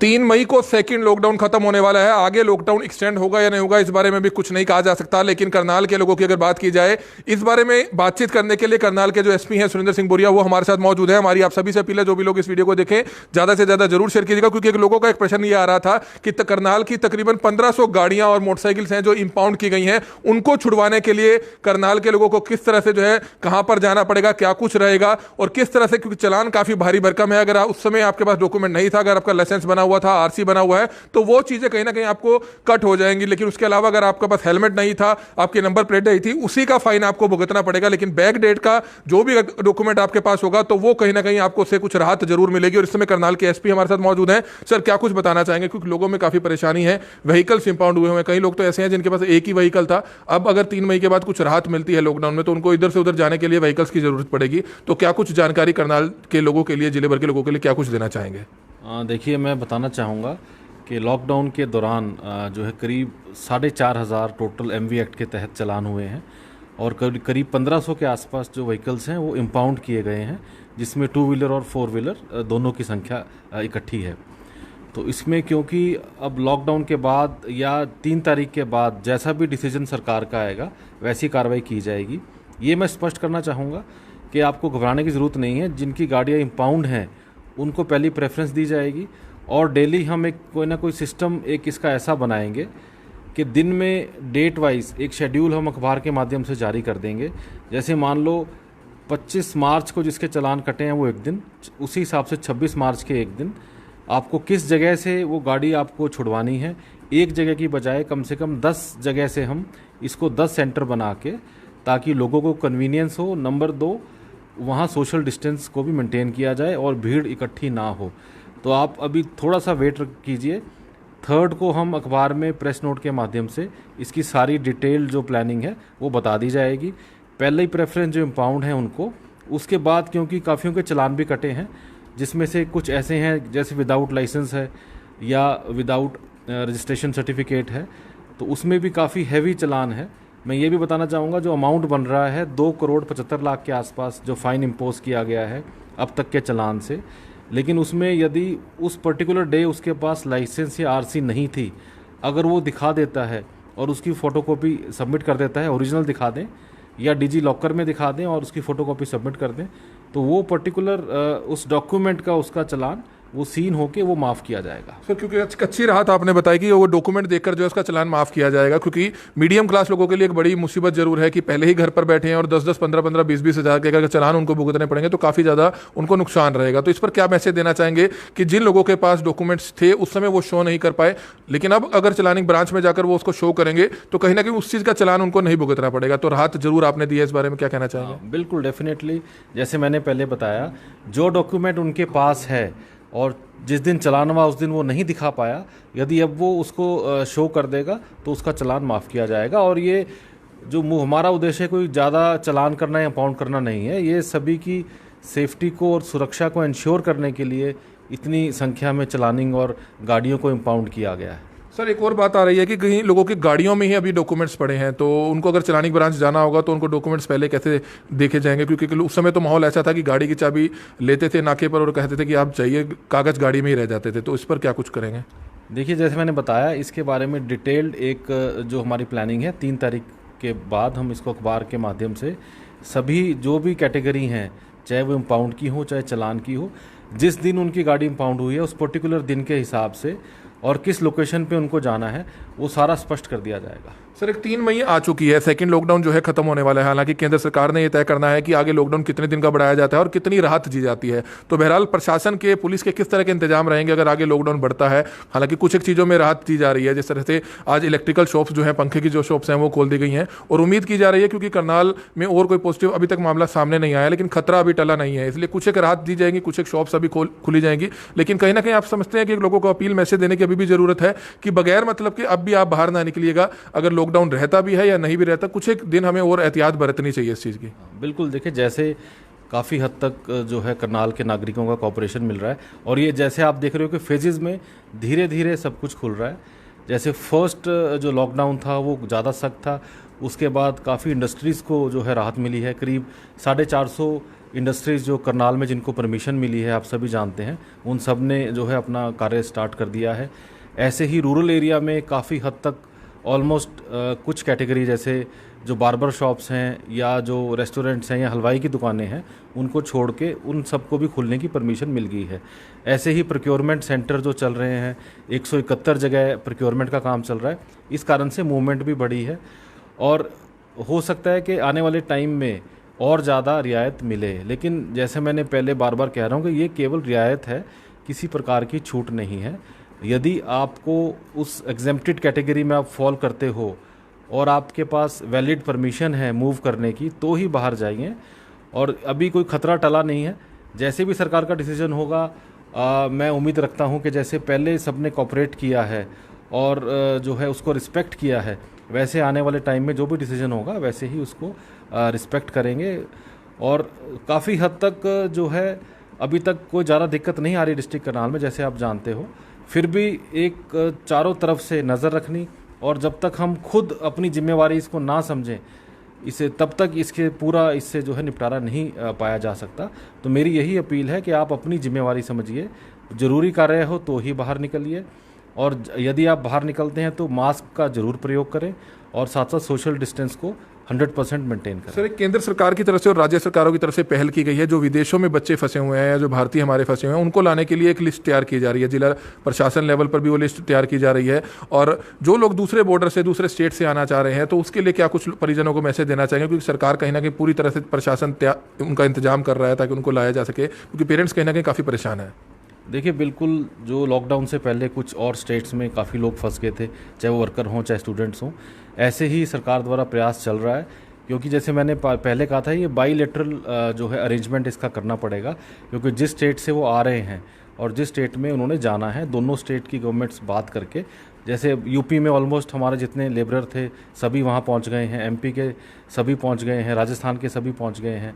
3 मई को second lockdown खत्म होने वाला है। आगे लॉकडाउन एक्सटेंड होगा या नहीं होगा इस बारे में भी कुछ नहीं कहा जा सकता, लेकिन करनाल के लोगों की अगर बात की जाए इस बारे में बातचीत करने के लिए करनाल के जो एसपी हैं सुरेंद्र सिंह बोरिया वो हमारे साथ मौजूद है। हमारी आप सभी से अपील है, जो भी लोग इस वीडियो को देखें ज्यादा से ज्यादा जरूर शेयर कीजिएगा, क्योंकि लोगों का एक प्रश्न ये आ रहा था कि करनाल की तकरीबन 1500 गाड़ियां और मोटरसाइकिल्स हैं जो इंपाउंड की गई हैं, उनको छुड़वाने के लिए करनाल के लोगों को किस तरह से जो है कहां पर जाना पड़ेगा, क्या कुछ रहेगा और किस तरह से, क्योंकि चालान काफी भारी भरकम है। अगर उस समय आपके पास डॉक्यूमेंट नहीं था, अगर आपका लाइसेंस बना हुआ था, आरसी बना हुआ है, तो वो चीजें कहीं ना कहीं आपको कट हो जाएंगी। लेकिन उसके अलावा अगर आपके पास हेलमेट नहीं था, आपकी नंबर प्लेट नहीं थी, उसी का फाइन आपको भुगतना पड़ेगा। लेकिन बैक डेट का जो भी डॉक्यूमेंट आपके पास होगा तो वो कहीं ना कहीं आपको उससे कुछ राहत जरूर मिलेगी। और इस समय करनाल के एसपी हमारे साथ मौजूद हैं। सर, क्या कुछ बताना चाहेंगे, क्योंकि लोगों में काफी परेशानी है, व्हीकल्स इंपाउंड हुए हैं। कई लोग तो ऐसे हैं जिनके पास एक ही व्हीकल था, अब अगर 3 मई के बाद कुछ राहत मिलती है लॉकडाउन में तो उनको इधर से उधर जाने के लिए व्हीकल्स की जरूरत पड़ेगी। तो क्या कुछ जानकारी करनाल के लोगों के लिए, जिले भर के लोगों के लिए क्या कुछ देना चाहेंगे? देखिए, मैं बताना चाहूँगा कि लॉकडाउन के दौरान जो है करीब 4,500 टोटल एमवी एक्ट के तहत चालान हुए हैं और करीब 1500 के आसपास जो व्हीकल्स हैं वो इंपाउंड किए गए हैं, जिसमें 2 व्हीलर और 4 व्हीलर दोनों की संख्या इकट्ठी है। तो इसमें क्योंकि अब लॉकडाउन के बाद या 3 तारीख के बाद जैसा भी डिसीजन सरकार का आएगा वैसी कार्रवाई की जाएगी। ये मैं स्पष्ट करना चाहूँगा कि आपको घबराने की ज़रूरत नहीं है। जिनकी गाड़ियाँ इंपाउंड हैं उनको पहली प्रेफरेंस दी जाएगी और डेली हम एक कोई ना कोई सिस्टम एक इसका ऐसा बनाएंगे कि दिन में डेट वाइज एक शेड्यूल हम अखबार के माध्यम से जारी कर देंगे। जैसे मान लो 25 मार्च को जिसके चालान कटे हैं वो एक दिन, उसी हिसाब से 26 मार्च के एक दिन आपको किस जगह से वो गाड़ी आपको छुड़वानी है, एक जगह की बजाय कम से कम 10 जगह से हम इसको 10 सेंटर बना के, ताकि लोगों को कन्वीनियंस हो। नंबर 2, वहाँ सोशल डिस्टेंस को भी मेंटेन किया जाए और भीड़ इकट्ठी ना हो। तो आप अभी थोड़ा सा वेट कीजिए। 3rd को हम अखबार में प्रेस नोट के माध्यम से इसकी सारी डिटेल जो प्लानिंग है वो बता दी जाएगी। पहले ही प्रेफरेंस जो इम्पाउंड हैं उनको, उसके बाद क्योंकि काफ़ियों के चालान भी कटे हैं, जिसमें से कुछ ऐसे हैं जैसे विदाउट लाइसेंस है या विदाउट रजिस्ट्रेशन सर्टिफिकेट है, तो उसमें भी काफ़ी हैवी चालान है। मैं ये भी बताना चाहूँगा जो अमाउंट बन रहा है 2,75,00,000 के आसपास जो फ़ाइन इम्पोज किया गया है अब तक के चालान से। लेकिन उसमें यदि उस पर्टिकुलर डे उसके पास लाइसेंस या आरसी नहीं थी, अगर वो दिखा देता है और उसकी फ़ोटोकॉपी सबमिट कर देता है, ओरिजिनल दिखा दें या डिजी लॉकर में दिखा दें और उसकी फ़ोटोकॉपी सबमिट कर दें, तो वो पर्टिकुलर उस डॉक्यूमेंट का उसका चालान वो सीन होके वो माफ़ किया जाएगा। सर, क्योंकि अच्छी राहत आपने बताई कि वो डॉक्यूमेंट देखकर जो है उसका चालान माफ़ किया जाएगा, क्योंकि मीडियम क्लास लोगों के लिए एक बड़ी मुसीबत जरूर है कि पहले ही घर पर बैठे हैं और 10-10, 15-15, 20-20 हज़ार के अगर चालान उनको भुगतने पड़ेंगे तो काफ़ी ज़्यादा उनको नुकसान रहेगा। तो इस पर क्या मैसेज देना चाहेंगे कि जिन लोगों के पास डॉक्यूमेंट्स थे उस समय वो शो नहीं कर पाए, लेकिन अब अगर चालानिंग ब्रांच में जाकर वो उसको शो करेंगे तो कहीं ना कहीं उस चीज़ का चालान उनको नहीं भुगतना पड़ेगा। तो राहत जरूर आपने दी है, इस बारे में क्या कहना चाहेंगे? बिल्कुल, डेफिनेटली। जैसे मैंने पहले बताया, जो डॉक्यूमेंट उनके पास है और जिस दिन चालान हुआ उस दिन वो नहीं दिखा पाया, यदि अब वो उसको शो कर देगा तो उसका चालान माफ़ किया जाएगा। और ये जो हमारा उद्देश्य कोई ज़्यादा चालान करना या पाउंड करना नहीं है, ये सभी की सेफ्टी को और सुरक्षा को इंश्योर करने के लिए इतनी संख्या में चालानिंग और गाड़ियों को इम्पाउंड किया गया है। सर, एक और बात आ रही है कि कहीं लोगों की गाड़ियों में ही अभी डॉक्यूमेंट्स पड़े हैं, तो उनको अगर चालानी ब्रांच जाना होगा तो उनको डॉक्यूमेंट्स पहले कैसे देखे जाएंगे? क्योंकि उस समय तो माहौल ऐसा था कि गाड़ी की चाबी लेते थे नाके पर और कहते थे कि आप चाहिए, कागज़ गाड़ी में ही रह जाते थे। तो इस पर क्या कुछ करेंगे? देखिए, जैसे मैंने बताया, इसके बारे में डिटेल्ड एक जो हमारी प्लानिंग है, 3 तारीख के बाद हम इसको अखबार के माध्यम से सभी जो भी कैटेगरी हैं, चाहे वो इम्पाउंड की हो चाहे चालान की हो, जिस दिन उनकी गाड़ी इम्पाउंड हुई है उस पर्टिकुलर दिन के हिसाब से और किस लोकेशन पे उनको जाना है वो सारा स्पष्ट कर दिया जाएगा। सर, एक 3 मई आ चुकी है, सेकंड लॉकडाउन जो है खत्म होने वाला है। हालांकि केंद्र सरकार ने यह तय करना है कि आगे लॉकडाउन कितने दिन का बढ़ाया जाता है और कितनी राहत दी जाती है। तो बहरहाल प्रशासन के, पुलिस के किस तरह के इंतजाम रहेंगे अगर आगे लॉकडाउन बढ़ता है? हालांकि कुछ एक चीज़ों में राहत दी जा रही है, जिस तरह से आज इलेक्ट्रिकल शॉप्स जो है, पंखे की जो शॉप्स हैं वो खोल दी गई हैं और उम्मीद की जा रही है, क्योंकि करनाल में और कोई पॉजिटिव अभी तक मामला सामने नहीं आया, लेकिन खतरा अभी टला नहीं है, इसलिए कुछ एक राहत दी जाएगी, कुछ एक शॉप्स अभी खुली जाएंगी। लेकिन कहीं ना कहीं आप समझते हैं कि लोगों को अपील, मैसेज देने की अभी भी जरूरत है कि बगैर मतलब कि अब भी आप बाहर ना निकलिएगा, अगर लॉकडाउन रहता भी है या नहीं भी रहता, कुछ एक दिन हमें और एहतियात बरतनी चाहिए इस चीज़ की। बिल्कुल, देखिए, जैसे काफ़ी हद तक जो है करनाल के नागरिकों का कॉपरेशन मिल रहा है और ये जैसे आप देख रहे हो कि फेजेस में धीरे धीरे सब कुछ खुल रहा है। जैसे फर्स्ट जो लॉकडाउन था वो ज़्यादा सख्त था, उसके बाद काफ़ी इंडस्ट्रीज़ को जो है राहत मिली है। करीब 450 इंडस्ट्रीज़ जो करनाल में जिनको परमिशन मिली है, आप सभी जानते हैं, उन सब ने जो है अपना कार्य स्टार्ट कर दिया है। ऐसे ही रूरल एरिया में काफ़ी हद तक ऑलमोस्ट कुछ कैटेगरी जैसे जो बार्बर शॉप्स हैं या जो रेस्टोरेंट्स हैं या हलवाई की दुकानें हैं, उनको छोड़ के उन सबको भी खुलने की परमिशन मिल गई है। ऐसे ही प्रोक्योरमेंट सेंटर जो चल रहे हैं, 171 जगह प्रोक्योरमेंट का काम चल रहा है, इस कारण से मूवमेंट भी बढ़ी है और हो सकता है कि आने वाले टाइम में और ज़्यादा रियायत मिले। लेकिन जैसे मैंने पहले बार बार कह रहा हूँ कि ये केवल रियायत है, किसी प्रकार की छूट नहीं है। यदि आपको उस एग्जेम्प्टेड कैटेगरी में आप फॉल करते हो और आपके पास वैलिड परमिशन है मूव करने की, तो ही बाहर जाइए। और अभी कोई खतरा टला नहीं है, जैसे भी सरकार का डिसीजन होगा मैं उम्मीद रखता हूं कि जैसे पहले सबने कोऑपरेट किया है और जो है उसको रिस्पेक्ट किया है, वैसे आने वाले टाइम में जो भी डिसीजन होगा वैसे ही उसको रिस्पेक्ट करेंगे। और काफ़ी हद तक जो है अभी तक कोई ज़्यादा दिक्कत नहीं आ रही डिस्ट्रिक्ट करनाल में, जैसे आप जानते हो। फिर भी एक चारों तरफ से नज़र रखनी, और जब तक हम खुद अपनी जिम्मेवारी इसको ना समझें इसे, तब तक इससे जो है निपटारा नहीं पाया जा सकता। तो मेरी यही अपील है कि आप अपनी जिम्मेवारी समझिए, ज़रूरी कार्य हो तो ही बाहर निकलिए, और यदि आप बाहर निकलते हैं तो मास्क का ज़रूर प्रयोग करें और साथ साथ सोशल डिस्टेंस को 100% मेंटेन करें। सर, एक केंद्र सरकार की तरफ से और राज्य सरकारों की तरफ से पहल की गई है, जो विदेशों में बच्चे फंसे हुए हैं या जो भारतीय हमारे फंसे हुए हैं, उनको लाने के लिए एक लिस्ट तैयार की जा रही है। जिला प्रशासन लेवल पर भी वो लिस्ट तैयार की जा रही है। और जो लोग दूसरे बॉर्डर से, दूसरे स्टेट से आना चाह रहे हैं, तो उसके लिए क्या कुछ परिजनों को मैसेज देना चाहेंगे? क्योंकि सरकार कहीं ना कहीं पूरी तरह से प्रशासन उनका इंतजाम कर रहा है ताकि उनको लाया जा सके, क्योंकि पेरेंट्स कहीं ना कहीं काफ़ी परेशान है। देखिए, बिल्कुल जो लॉकडाउन से पहले कुछ और स्टेट्स में काफ़ी लोग फंस गए थे, चाहे वो वर्कर हों चाहे स्टूडेंट्स हों, ऐसे ही सरकार द्वारा प्रयास चल रहा है। क्योंकि जैसे मैंने पहले कहा था, ये बाईलेटरल जो है अरेंजमेंट इसका करना पड़ेगा, क्योंकि जिस स्टेट से वो आ रहे हैं और जिस स्टेट में उन्होंने जाना है, दोनों स्टेट की गवर्नमेंट्स बात करके, जैसे यूपी में ऑलमोस्ट हमारे जितने लेबरर थे सभी वहाँ पहुँच गए हैं, एमपी के सभी पहुँच गए हैं, राजस्थान के सभी पहुँच गए हैं।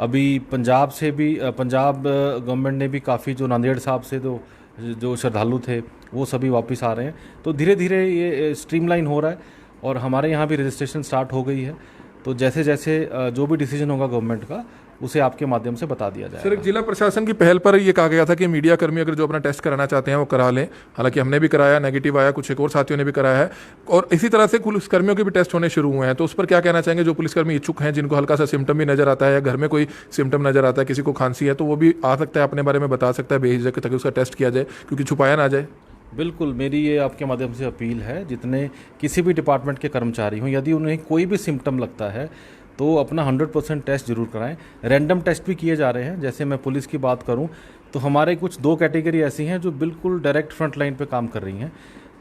अभी पंजाब से भी पंजाब गवर्नमेंट ने भी काफ़ी, जो नांदेड़ साहब से तो जो श्रद्धालु थे वो सभी वापस आ रहे हैं। तो धीरे धीरे ये स्ट्रीमलाइन हो रहा है और हमारे यहाँ भी रजिस्ट्रेशन स्टार्ट हो गई है। तो जैसे जैसे जो भी डिसीजन होगा गवर्नमेंट का, उसे आपके माध्यम से बता दिया जाएगा। सर, एक जिला प्रशासन की पहल पर ये कहा गया था कि मीडिया कर्मी अगर जो अपना टेस्ट कराना चाहते हैं वो करा लें। हालांकि हमने भी कराया, नेगेटिव आया, कुछ एक और साथियों ने भी कराया है, और इसी तरह से पुलिसकर्मियों के भी टेस्ट होने शुरू हुए हैं। तो उस पर क्या कहना चाहेंगे? जो पुलिसकर्मी इच्छुक हैं, जिनको हल्का सा सिम्टम भी नजर आता है या घर में कोई सिम्टम नजर आता है, किसी को खांसी है, तो वो भी आ सकता है, अपने बारे में बता सकता है बेझिझक, ताकि उसका टेस्ट किया जाए, क्योंकि छुपाया ना जाए। बिल्कुल, मेरी ये आपके माध्यम से अपील है, जितने किसी भी डिपार्टमेंट के कर्मचारी हों, यदि उन्हें कोई भी सिम्टम लगता है तो अपना 100% टेस्ट जरूर कराएं। रैंडम टेस्ट भी किए जा रहे हैं। जैसे मैं पुलिस की बात करूं तो हमारे कुछ 2 कैटेगरी ऐसी हैं जो बिल्कुल डायरेक्ट फ्रंट लाइन पे काम कर रही हैं।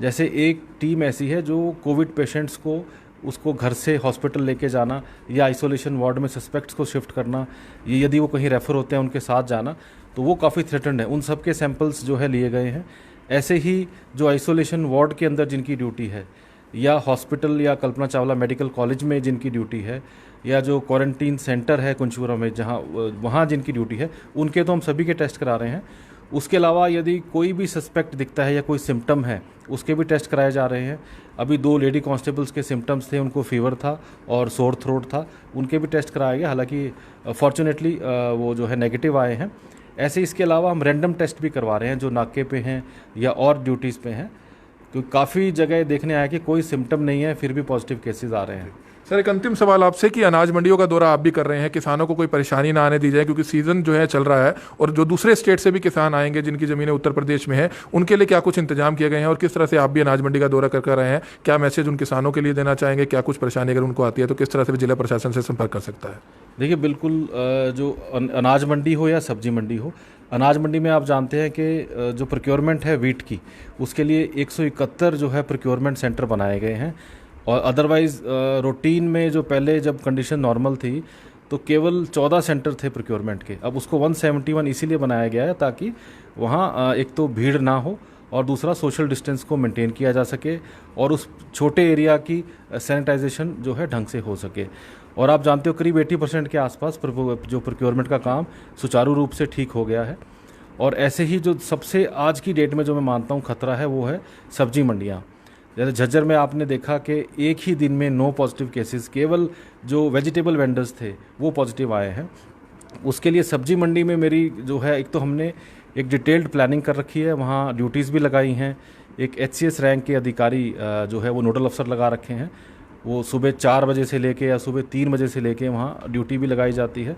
जैसे एक टीम ऐसी है जो कोविड पेशेंट्स को, उसको घर से हॉस्पिटल लेके जाना या आइसोलेशन वार्ड में सस्पेक्ट्स को शिफ्ट करना, ये यदि वो कहीं रेफ़र होते हैं उनके साथ जाना, तो वो काफ़ी थ्रेटन्ड है। उन सब के सैंपल्स जो है लिए गए हैं। ऐसे ही जो आइसोलेशन वार्ड के अंदर जिनकी ड्यूटी है, या हॉस्पिटल या कल्पना चावला मेडिकल कॉलेज में जिनकी ड्यूटी है, या जो क्वारंटीन सेंटर है कुंचपुरा में जहाँ वहाँ जिनकी ड्यूटी है, उनके तो हम सभी के टेस्ट करा रहे हैं। उसके अलावा यदि कोई भी सस्पेक्ट दिखता है या कोई सिम्टम है, उसके भी टेस्ट कराए जा रहे हैं। अभी 2 लेडी कांस्टेबल्स के सिम्टम्स थे, उनको फीवर था और सोर थ्रोट था, उनके भी टेस्ट कराया गया। हालांकि फॉर्चुनेटली वो जो है नेगेटिव आए हैं। ऐसे इसके अलावा हम रैंडम टेस्ट भी करवा रहे हैं जो नाके पे हैं या और ड्यूटीज़ पे हैं, क्योंकि काफ़ी जगह देखने आया कि कोई सिम्टम नहीं है फिर भी पॉजिटिव केसेस आ रहे हैं। सर, एक अंतिम सवाल आपसे कि अनाज मंडियों का दौरा आप भी कर रहे हैं, किसानों को कोई परेशानी ना आने दी जाए, क्योंकि सीजन जो है चल रहा है, और जो दूसरे स्टेट से भी किसान आएंगे जिनकी ज़मीनें उत्तर प्रदेश में हैं, उनके लिए क्या कुछ इंतजाम किए गए हैं, और किस तरह से आप भी अनाज मंडी का दौरा कर रहे हैं? क्या मैसेज उन किसानों के लिए देना चाहेंगे? क्या कुछ परेशानी अगर उनको आती है तो किस तरह से जिला प्रशासन से संपर्क कर सकता है? देखिए, बिल्कुल जो अनाज मंडी हो या सब्जी मंडी हो, अनाज मंडी में आप जानते हैं कि जो प्रोक्योरमेंट है वीट की, उसके लिए 171 जो है प्रोक्योरमेंट सेंटर बनाए गए हैं। और अदरवाइज़ रूटीन में जो पहले जब कंडीशन नॉर्मल थी तो केवल 14 सेंटर थे प्रोक्योरमेंट के, अब उसको 171 इसीलिए बनाया गया है ताकि वहाँ एक तो भीड़ ना हो और दूसरा सोशल डिस्टेंस को मेंटेन किया जा सके और उस छोटे एरिया की सैनिटाइजेशन जो है ढंग से हो सके। और आप जानते हो करीब 80% के आसपास जो प्रोक्योरमेंट का काम सुचारू रूप से ठीक हो गया है। और ऐसे ही जो सबसे आज की डेट में जो मैं मानता हूँ खतरा है वो है सब्जी मंडियाँ। जैसे झज्जर में आपने देखा कि एक ही दिन में 9 पॉजिटिव केसेस, केवल जो वेजिटेबल वेंडर्स थे वो पॉजिटिव आए हैं। उसके लिए सब्जी मंडी में मेरी जो है, एक तो हमने एक डिटेल्ड प्लानिंग कर रखी है, वहाँ ड्यूटीज़ भी लगाई हैं। एक HCS रैंक के अधिकारी जो है वो नोडल अफसर लगा रखे हैं, वो सुबह 4 बजे से लेके या सुबह 3 बजे से लेके वहाँ ड्यूटी भी लगाई जाती है।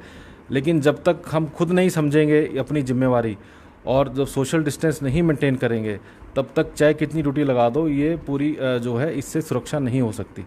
लेकिन जब तक हम खुद नहीं समझेंगे अपनी जिम्मेवारी और जब सोशल डिस्टेंस नहीं मेंटेन करेंगे, तब तक चाहे कितनी ड्यूटी लगा दो, ये पूरी जो है इससे सुरक्षा नहीं हो सकती।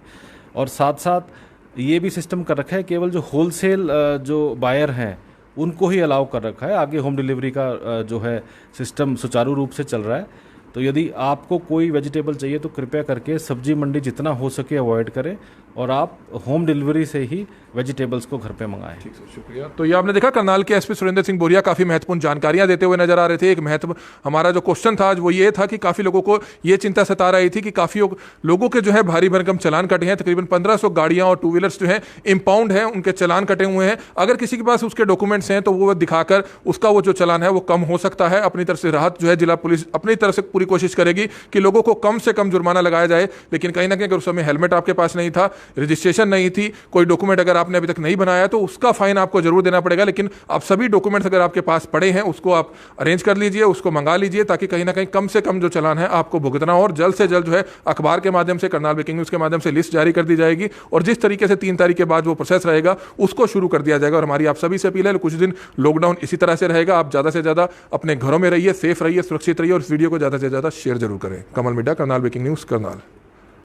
और साथ साथ ये भी सिस्टम कर रखा है, केवल जो होलसेल जो बायर हैं उनको ही अलाउ कर रखा है। आगे होम डिलीवरी का जो है सिस्टम सुचारू रूप से चल रहा है। तो यदि आपको कोई वेजिटेबल चाहिए तो कृपया करके सब्जी मंडी जितना हो सके अवॉइड करें और आप होम डिलीवरी से ही वेजिटेबल्स को घर पे मंगाएं। ठीक है, शुक्रिया। तो ये आपने देखा करनाल के एसपी सुरेंद्र सिंह बोरिया काफी महत्वपूर्ण जानकारियां देते हुए नजर आ रहे थे। एक महत्व हमारा जो क्वेश्चन था आज वो ये था कि काफी लोगों को ये चिंता सता रही थी कि काफी लोगों के जो है भारी भरकम चालान कटे हैं। तकरीबन 1500 गाड़ियां और टू व्हीलर्स जो है इंपाउंड है, उनके चालान कटे हुए हैं। अगर किसी के पास उसके डॉक्यूमेंट्स हैं तो वो दिखाकर उसका वो जो चालान है वो कम हो सकता है। अपनी तरफ से राहत जो है जिला पुलिस अपनी तरफ से पूरी कोशिश करेगी कि लोगों को कम से कम जुर्माना लगाया जाए। लेकिन कहीं ना कहीं अगर उस समय हेलमेट आपके पास नहीं था, रजिस्ट्रेशन नहीं थी, कोई डॉक्यूमेंट अगर आपने अभी तक नहीं बनाया तो उसका फाइन आपको जरूर देना पड़ेगा। लेकिन आप सभी डॉक्यूमेंट्स अगर आपके पास पड़े हैं उसको आप अरेंज कर लीजिए, उसको मंगा लीजिए, ताकि कहीं ना कहीं कम से कम जो चालान है आपको भुगतना हो। और जल्द से जल्द जो है अखबार के माध्यम से, करनाल ब्रेकिंग न्यूज के माध्यम से लिस्ट जारी कर दी जाएगी और जिस तरीके से 3 तारीख के बाद वो प्रोसेस रहेगा उसको शुरू कर दिया जाएगा। और हमारी आप सभी से अपील है, कुछ दिन लॉकडाउन इसी तरह से रहेगा। आप ज्यादा से ज्यादा अपने घरों में रहिए, सेफ रहिए, सुरक्षित रहिए और इस वीडियो को ज्यादा से ज्यादा शेयर जरूर करें। कमल मिड्डा, करनाल ब्रेकिंग न्यूज, करनाल।